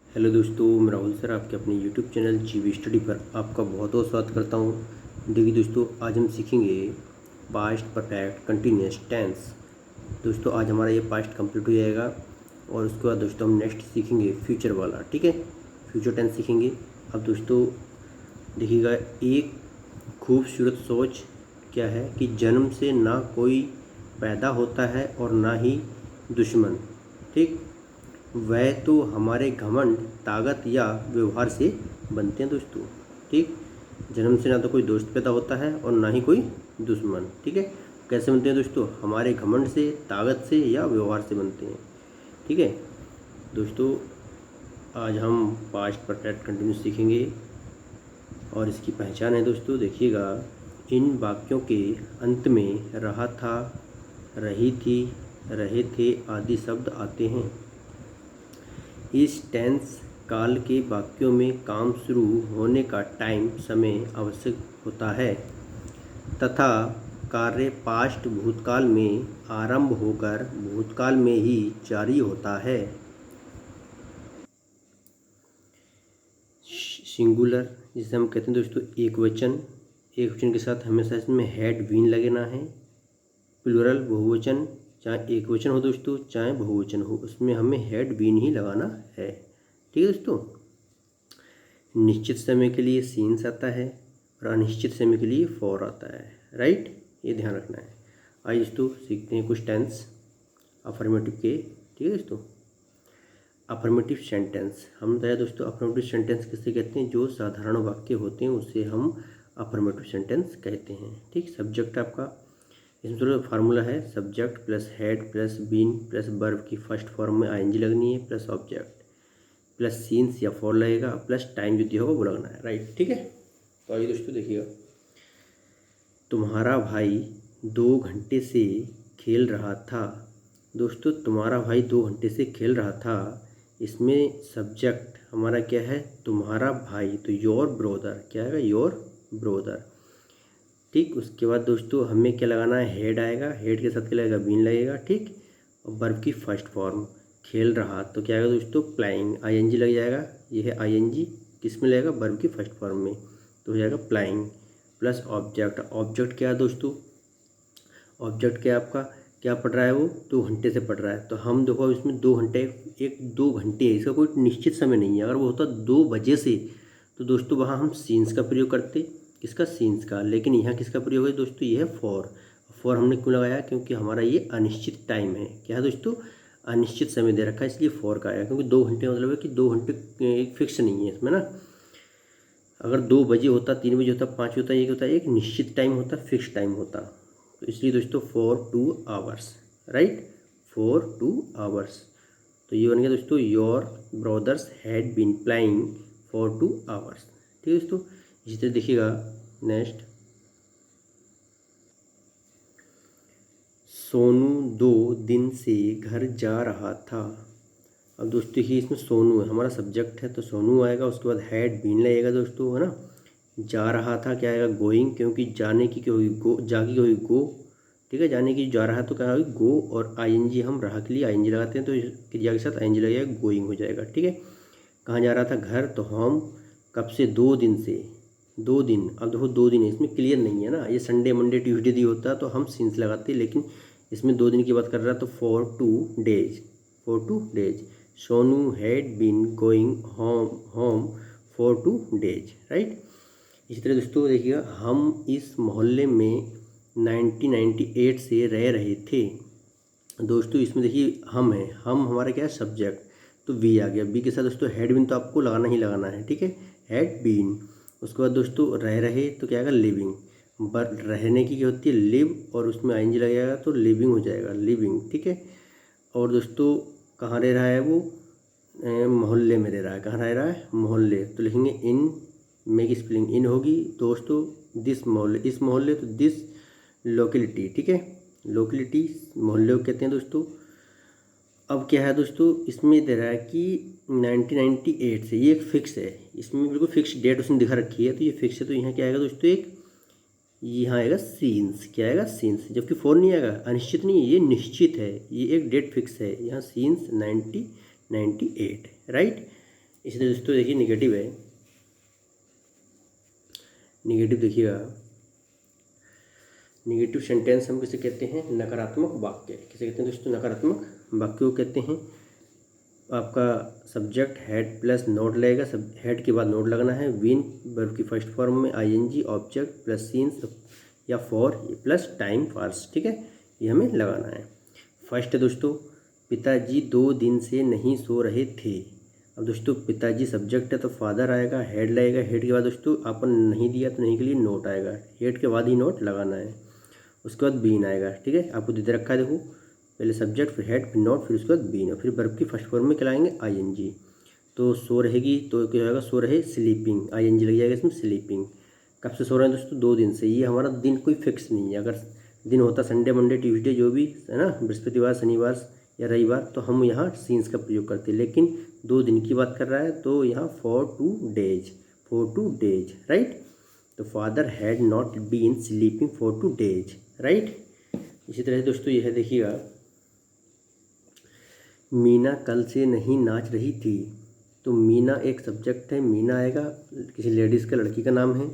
Hello दोस्तों, मैं Rahul sir आपके अपने यूट्यूब चैनल जीवी स्टडी पर आपका बहुत बहुत स्वागत करता हूं। देखिए दोस्तों, आज हम सीखेंगे पास्ट परफेक्ट कंटिन्यूअस टेंस। दोस्तों आज हमारा ये पास्ट कंप्लीट हो जाएगा और उसके बाद दोस्तों हम नेक्स्ट सीखेंगे फ्यूचर वाला। ठीक है, फ्यूचर टेंस सीखेंगे। अब दोस्तों देखिएगा, एक खूबसूरत सोच क्या है कि जन्म से ना कोई पैदा होता है और ना ही दुश्मन। ठीक, वह तो हमारे घमंड, ताकत या व्यवहार से बनते हैं दोस्तों। ठीक, जन्म से ना तो कोई दोस्त पैदा होता है और ना ही कोई दुश्मन। ठीक है, कैसे बनते हैं दोस्तों? हमारे घमंड से, ताकत से या व्यवहार से बनते हैं। ठीक है दोस्तों, आज हम पास्ट परफेक्ट कंटिन्यूस सीखेंगे और इसकी पहचान है दोस्तों। देखिएगा, इन वाक्यों के अंत में रहा था, रही थी, रहे थे आदि शब्द आते हैं। इस टेंस काल के वाक्यों में काम शुरू होने का टाइम, समय आवश्यक होता है तथा कार्य पास्ट भूतकाल में आरंभ होकर भूतकाल में ही जारी होता है। सिंगुलर जिसे हम कहते हैं दोस्तों एक वचन, एक वचन के साथ हमेशा इसमें हैड बीन लगना है। प्लूरल बहुवचन, चाहे एक वचन हो दोस्तों चाहे बहुवचन हो, उसमें हमें हैड बीन ही लगाना है। ठीक है दोस्तों, निश्चित समय के लिए सीन्स आता है और अनिश्चित समय के लिए फॉर आता है। राइट, ये ध्यान रखना है। आइए दोस्तों सीखते हैं कुछ टेंस अफर्मेटिव के। ठीक है दोस्तों, अफर्मेटिव सेंटेंस हम बताया दोस्तों। अफर्मेटिव सेंटेंस किससे कहते हैं? जो साधारण वाक्य होते हैं उससे हम अफर्मेटिव सेंटेंस कहते हैं। ठीक, सब्जेक्ट आपका इसमें थोड़ा फार्मूला है, subject plus had plus been plus verb की फर्स्ट फॉर्म में आईएनजी लगनी है, प्लस ऑब्जेक्ट प्लस सीन्स या फॉर लगेगा, प्लस टाइम जो दिया होगा वो लगना है। राइट, ठीक है। तो आइए दोस्तों देखिएगा, तुम्हारा भाई 2 घंटे से खेल रहा था। दोस्तों तुम्हारा भाई 2 घंटे से खेल रहा था, इसमें सब्जेक्ट हमारा क्या है? तुम्हारा भाई, तो योर ब्रोदर क्या आएगा? Your brother. ठीक, उसके बाद दोस्तों हमें क्या लगाना है? हेड आएगा, हेड के साथ क्या लगेगा? बीन लगेगा। ठीक, और वर्ब की फर्स्ट फॉर्म खेल रहा, तो क्या आएगा दोस्तों? प्लाइंग, आईएनजी लग जाएगा। ये है आईएनजी, किस में लगेगा? वर्ब की फर्स्ट फॉर्म में, तो हो जाएगा प्लाइंग प्लस ऑब्जेक्ट। ऑब्जेक्ट क्या है दोस्तों? ऑब्जेक्ट क्या आपका? क्या पढ़ रहा है वो? 2 घंटे से पढ़ रहा है। तो हम देखो इसमें 2 घंटे, एक 2 घंटे है, इसका कोई निश्चित समय नहीं है। अगर वो होता 2 बजे से तो दोस्तों वहाँ हम सीन्स का प्रयोग करते। किसका? सीन्स का। लेकिन यहाँ किसका प्रयोग है दोस्तों? ये है फॉर। फॉर हमने क्यों लगाया? क्योंकि हमारा ये अनिश्चित टाइम है। क्या है दोस्तों? अनिश्चित समय दे रखा है, इसलिए फॉर का आया। क्योंकि 2 घंटे मतलब है कि 2 घंटे एक फिक्स नहीं है इसमें ना। अगर 2 बजे होता, 3 बजे होता, 5 होता, एक होता, एक निश्चित टाइम होता, फिक्स टाइम होता। तो इसलिए दोस्तों for 2 hours. Right, for 2 hours. तो ये बन गया दोस्तों, your brothers had been playing for 2 hours. ठीक है दोस्तों, इसी तरह देखिएगा नेक्स्ट, सोनू 2 दिन से घर जा रहा था। अब दोस्तों ही इसमें सोनू है, हमारा सब्जेक्ट है, तो सोनू आएगा। उसके बाद हैड बीन लगेगा दोस्तों, है ना। जा रहा था क्या आएगा? गोइंग, क्योंकि जाने की क्या होगी? गो, जागी होगी गो। ठीक है, जाने की जा रहा तो क्या होगी? गो, और आईएनजी हम रहा के लिए आईएनजी लगाते हैं, तो क्रिया के साथ आईएनजी लगेगा, गोइंग हो जाएगा। ठीक है, कहाँ जा रहा था? घर। तो हम कब से? 2 दिन से। 2 दिन, अब देखो 2 दिन है, इसमें क्लियर नहीं है ना। ये संडे मंडे ट्यूसडे दी होता तो हम सीन्स लगाते, लेकिन इसमें 2 दिन की बात कर रहा है, तो for 2 days. For 2 days Sonu had been going home for 2 days. Right, इसी तरह दोस्तों देखिएगा, हम इस मोहल्ले में 1998 से रह रहे थे। दोस्तों इसमें देखिए हम है, हम हमारा क्या है? सब्जेक्ट, तो वी आ गया। वी के साथ दोस्तों हैड बीन तो आपको लगाना ही लगाना है। ठीक है, हैड बीन। उसके बाद दोस्तों रह रहे, तो क्या आएगा? लिविंग। बट रहने की क्या होती है? लिव, और उसमें आईएनजी लगेगा तो लिविंग हो जाएगा, लिविंग। ठीक है, और दोस्तों कहाँ रह रहा है वो? मोहल्ले में रह रहा है। कहाँ रह रहा है? मोहल्ले, तो लिखेंगे इन, मेक स्पेलिंग इन होगी दोस्तों। दिस मोहल्ले, इस मोहल्ले, तो दिस लोकेलिटी। ठीक है, लोकेलिटी मोहल्ले को कहते हैं दोस्तों। अब क्या है दोस्तों, इसमें दे रहा है कि 1998 से, ये एक फिक्स है, इसमें बिल्कुल फिक्स डेट उसने दिखा रखी है, तो ये फिक्स है। तो यहाँ क्या आएगा दोस्तों? एक यहाँ आएगा सीन्स। क्या आएगा? सीन्स। जबकि फोर नहीं आएगा, अनिश्चित नहीं है, ये निश्चित है, ये एक डेट फिक्स है। यहाँ सीन्स 1998। राइट, इसी तरह दोस्तों देखिए निगेटिव है, निगेटिव देखिएगा, निगेटिव सेंटेंस हम किसे कहते हैं, नकारात्मक वाक्य। किसे कहते हैं दोस्तों, नकारात्मक वाक्य को कहते हैं। आपका सब्जेक्ट हेड प्लस नोट लगेगा, सब हेड के बाद नोट लगना है। विन वर्ब की फर्स्ट फॉर्म में आईएनजी, ऑब्जेक्ट प्लस सीन्स या फॉर प्लस टाइम पास, ठीक है, ये हमें लगाना है। फर्स्ट है दोस्तों, पिताजी 2 दिन से नहीं सो रहे थे। अब दोस्तों पिताजी सब्जेक्ट है तो फादर आएगा, हेड लगेगा, हेड के बाद दोस्तों अपन नहीं दिया तो नहीं के लिए नोट आएगा, हेड के बाद ही नोट लगाना है। उसके बाद बीन आएगा, ठीक है, आपको दे रखा है, देखो पहले सब्जेक्ट फिर हेड फिर नोट फिर उसके बाद बीन, और फिर वर्ब की फर्स्ट फॉर्म में क्या लाएंगे, आईएनजी। तो सो रहेगी तो क्या होगा, सो रहे स्लीपिंग, आईएनजी लग जाएगा इसमें, स्लीपिंग। कब से सो रहे हैं दोस्तों, 2 दिन से। ये हमारा दिन कोई फिक्स नहीं है, अगर दिन होता संडे मंडे ट्यूसडे जो भी है ना, बृहस्पतिवार शनिवार या रविवार, तो हम यहाँ सीन्स का प्रयोग करते हैं, लेकिन 2 दिन की बात कर रहा है तो यहाँ for 2 days, राइट। तो father had not been sleeping for 2 days, right. इसी तरह से दोस्तों यह देखिएगा, मीना कल से नहीं नाच रही थी। तो मीना एक सब्जेक्ट है, मीना आएगा, किसी लेडीज़ का, लड़की का नाम है।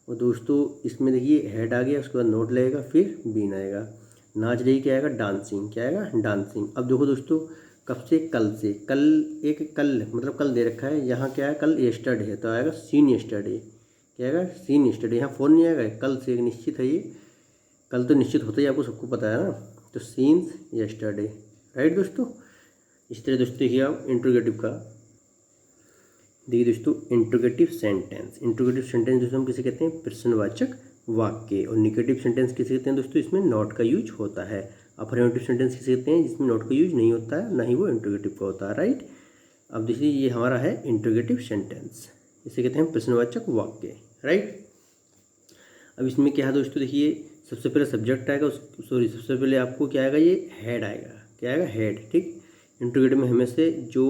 और दोस्तों इसमें देखिए हेड आ गया, उसके बाद नोट लगेगा, फिर बीन आएगा। नाच रही क्या आएगा, डांसिंग, क्या आएगा, डांसिंग। अब देखो दोस्तों कब से, कल से, कल एक कल मतलब कल दे रखा है, यहाँ क्या है, कल यस्टरडे है तो आएगा सीन यस्टरडे, क्या आएगा, सीन यस्टरडे। यहाँ फोन नहीं आएगा, कल से निश्चित है ये, कल तो निश्चित होता ही, आपको सबको पता है ना, तो सीन्स यस्टरडे, राइट दोस्तों। इस तरह दोस्तों देखिए आप इंट्रोगेटिव का, देखिए दोस्तों इंट्रोगेटिव सेंटेंस, इंट्रोगेटिव सेंटेंस दोस्तों हम किसे कहते हैं, प्रश्नवाचक वाक्य। और निगेटिव सेंटेंस किसे कहते हैं दोस्तों, इसमें नॉट का यूज होता है। अफर्मेटिव सेंटेंस किसे कहते हैं, जिसमें नॉट का यूज नहीं होता है, ना ही वो इंट्रोगेटिव का होता है, राइट। अब देखिए ये हमारा है इंट्रोगेटिव सेंटेंस, इसे कहते हैं प्रश्नवाचक वाक्य, राइट। अब इसमें क्या है दोस्तों, देखिए सबसे पहले सब्जेक्ट आएगा, सबसे पहले आपको क्या आएगा, ये हेड आएगा, क्या आएगा, हेड, ठीक। इंट्रोगेटिव में हमें से जो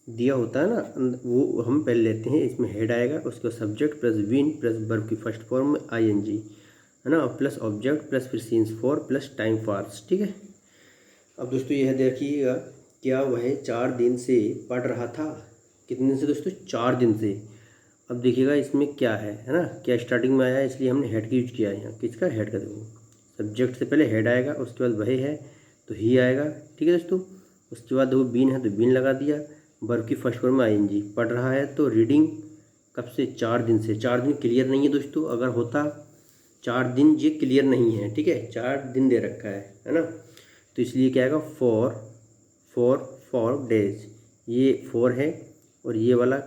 दिया होता है ना वो हम पहले लेते हैं, इसमें हेड आएगा, उसके बाद subject plus win plus verb की फर्स्ट फॉर्म में आईएनजी, है ना, प्लस ऑब्जेक्ट प्लस फिर scenes for plus time pass, ठीक है। अब दोस्तों यह देखिएगा, क्या वह 4 दिन से पढ़ रहा था। कितने दिन से दोस्तों, 4 दिन से। अब देखिएगा इसमें क्या है ना, क्या स्टार्टिंग में आया है, इसलिए हमने हेड का यूज किया है यहाँ, किसका, हेड का। देखो सब्जेक्ट से पहले हेड आएगा, उसके बाद वह है तो ही आएगा, ठीक है दोस्तों। उसके बाद देखो बीन है तो बीन लगा दिया, वर्ब की फर्स्ट फॉर्म में आईएनजी। पढ़ रहा है तो रीडिंग, कब से, 4 दिन से। 4 दिन क्लियर नहीं है दोस्तों, अगर होता 4 दिन ये क्लियर नहीं है, ठीक है, 4 दिन दे रखा है ना, तो इसलिए क्या आएगा, फॉर डेज। ये 4 है और ये वाला,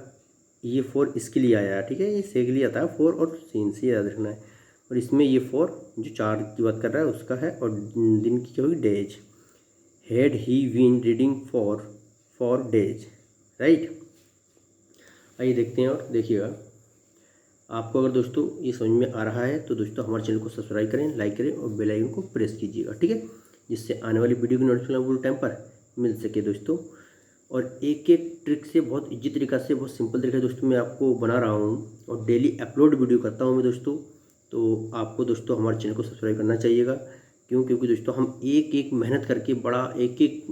ये 4 इसके लिए आया है, ठीक है, ये से के लिए आता है 4 और सीन से याद रखना है। और इसमें ये 4 जो 4 की बात कर रहा है उसका है, और दिन की क्या होगी, days. Had he been reading for days, right. आइए देखते हैं, और देखिएगा आपको अगर दोस्तों ये समझ में आ रहा है तो दोस्तों हमारे चैनल को सब्सक्राइब करें, लाइक करें और बेल आइकन को प्रेस कीजिएगा, ठीक है, जिससे आने वाली वीडियो की नोटिफिकेशन पूरे टाइम पर मिल सके दोस्तों। और एक एक ट्रिक से, बहुत इजी तरीका से, बहुत सिंपल तरीका से दोस्तों मैं आपको बना रहा हूँ, और डेली अपलोड वीडियो करता हूँ मैं दोस्तों। तो आपको दोस्तों हमारे चैनल को सब्सक्राइब करना चाहिएगा, क्योंकि दोस्तों हम एक एक मेहनत करके, बड़ा एक एक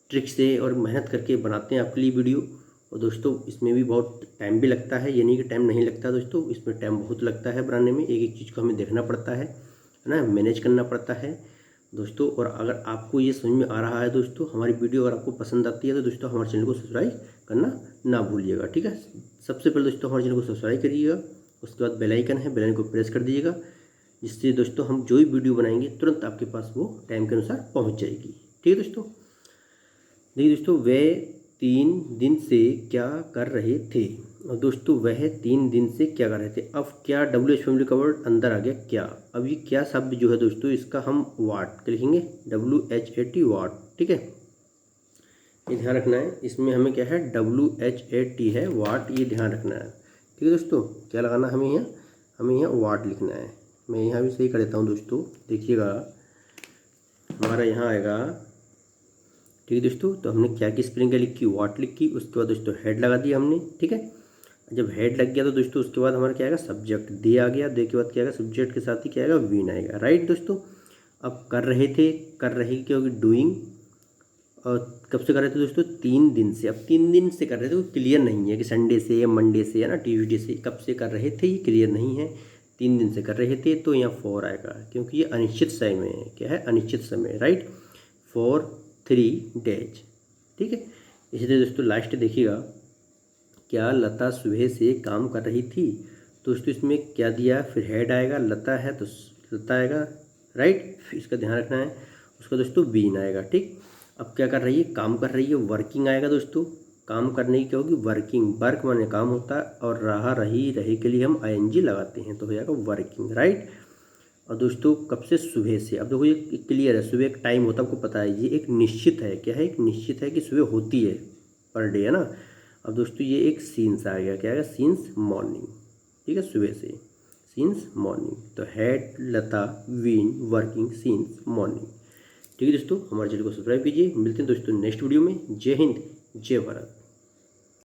ट्रिक से और मेहनत करके बनाते हैं आपके लिए वीडियो। और दोस्तों इसमें भी बहुत टाइम भी लगता है, ये नहीं कि टाइम नहीं लगता दोस्तों, इसमें टाइम बहुत लगता है बनाने में, एक एक चीज़ को हमें देखना पड़ता है ना, मैनेज करना पड़ता है दोस्तों। और अगर आपको ये समझ में आ रहा है दोस्तों, हमारी वीडियो अगर आपको पसंद आती है तो दोस्तों हमारे चैनल को सब्सक्राइब करना ना भूलिएगा, ठीक है। सबसे पहले दोस्तों हमारे चैनल को सब्सक्राइब करिएगा, उसके बाद बेल आइकन है, बेल आइकन को प्रेस कर दीजिएगा, जिससे दोस्तों हम जो भी वीडियो बनाएंगे तुरंत आपके पास वो टाइम के अनुसार पहुँच जाएगी, ठीक है दोस्तों। देखिए दोस्तों, वे 3 दिन से क्या कर रहे थे। और दोस्तों वह 3 दिन से क्या कर रहे थे, अब क्या WH फैमिली का वर्ड अंदर आ गया, क्या। अब ये क्या शब्द जो है दोस्तों, इसका हम वाट लिखेंगे, WHAT वाट, ठीक है, ये ध्यान रखना है। इसमें हमें क्या है, WHAT है वाट, ये ध्यान रखना है, ठीक है दोस्तों। क्या लगाना हमें यहाँ वाट लिखना है। मैं यहाँ भी सही कर देता हूँ दोस्तों, देखिएगा हमारा यहाँ आएगा, ठीक है दोस्तों। तो हमने क्या की स्पेलिंग क्या लिखी, वाट लिखी, उसके बाद दोस्तों हेड लगा दिया हमने, ठीक है। जब हेड लग गया तो दोस्तों उसके बाद हमारा क्या आएगा, सब्जेक्ट दे आ गया, दे के बाद क्या आएगा, सब्जेक्ट के साथ ही क्या आएगा, वीन आएगा, राइट दोस्तों। अब कर रहे थे, कर रहे की होगी डूइंग, और कब से कर रहे थे दोस्तों? 3 दिन से। अब 3 दिन से कर रहे थे, वो क्लियर नहीं है कि संडे से या मंडे से या ना ट्यूसडे से, कब से कर रहे थे ये क्लियर नहीं है। 3 दिन से कर रहे थे तो यहाँ 4 आएगा, क्योंकि ये अनिश्चित समय है। क्या है? अनिश्चित समय, राइट। फॉर 3 days, ठीक है। इसी तरह दोस्तों लास्ट देखिएगा, क्या लता सुबह से काम कर रही थी? दोस्तों इसमें क्या दिया? फिर हेड आएगा, लता है तो लता आएगा, राइट। इसका ध्यान रखना है। उसका दोस्तों बीन आएगा, ठीक। अब क्या कर रही है? काम कर रही है, वर्किंग आएगा दोस्तों। काम करने की क्या होगी? वर्किंग। वर्क माने काम होता है, और रहा रही रही के लिए हम ING लगाते हैं, तो हो जाएगा वर्किंग, राइट। और दोस्तों कब से? सुबह से। अब देखो ये क्लियर है, सुबह एक टाइम होता है, आपको पता है, ये एक निश्चित है। क्या है? एक निश्चित है कि सुबह होती है, पर डे, है ना। अब दोस्तों ये एक सीन्स आ गया, क्या आएगा? सीन्स मॉर्निंग, ठीक है, सुबह से, सीन्स मॉर्निंग। तो had, Lata, been, working, since morning. ठीक है दोस्तों, हमारे चैनल को सब्सक्राइब कीजिए। मिलते हैं दोस्तों नेक्स्ट वीडियो में। जय हिंद, जय भारत।